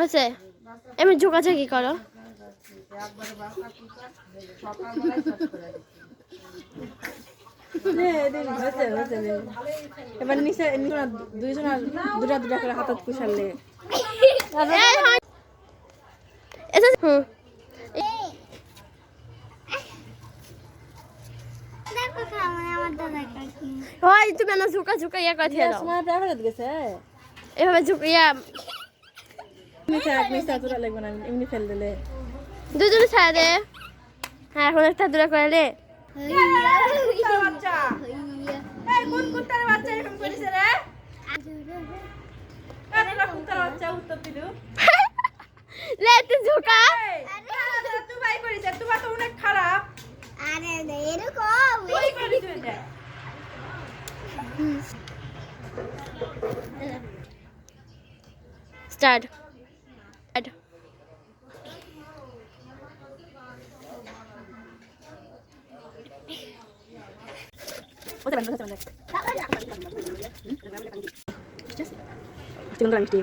হয়েছে এমনি ঝোঁকাঝাকি করো। এবার নিচে দুটা করে হাতত পুষালে তুমি না ঝুঁকা ঝুঁকা ইয়া কথা গেছে এভাবে ঝুঁকিয়া লাগবে না এমনি ফেল দিলে দুজনে ছাড়া দে। হ্যাঁ এখন একটা দূরে করে দে। লে তুই ঝুঁকা অনেক খারাপ স্টার্ট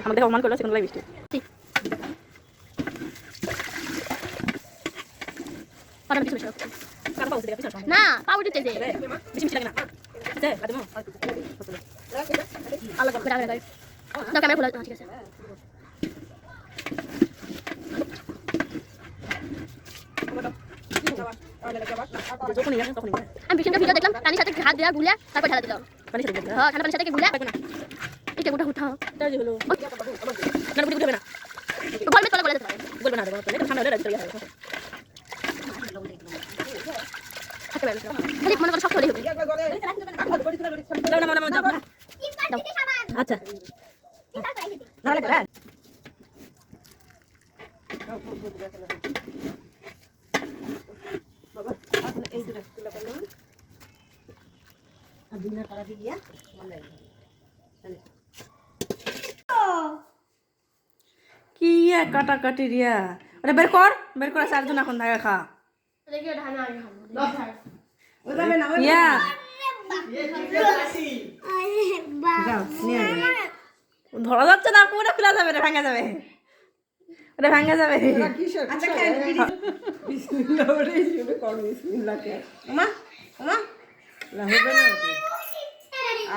আমাদের অমান করলো সেখানে মিষ্টি না পাউ দিতেছে আল্লাহ করে দাও ক্যামেরা খোলা ঠিক আছে। আমি পিছনটা ভিডিও দেখলাম পানির সাথে হাত দেওয়া গুলিয়া তারপর ঢালা দিলাম হ্যাঁ ঠান্ডা পানির সাথে গুলিয়া এটা গোটা উঠাও হলো গরমে তলা বলে দিতে বলবে না ঠান্ডা হলে চলে যাবে মনে করো শক্ত হলেই হবে। আচ্ছা কি কাটাকাটি রিয়া ওটা বের কর চারজন এখন ধাগা খা ইয়া ধরা যাচ্ছে না পুরো খোলা যাবে রে ভাঙা যাবে ওটা ভাঙা যাবে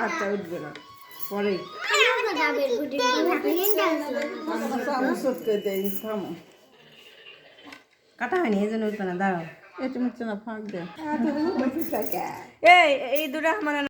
আচ্ছা উঠবে না পরে কাটা হয়নি এই জন্য উঠবে না দাঁড়াও এটা হচ্ছে না ফাঁক দে এই দুটা মানে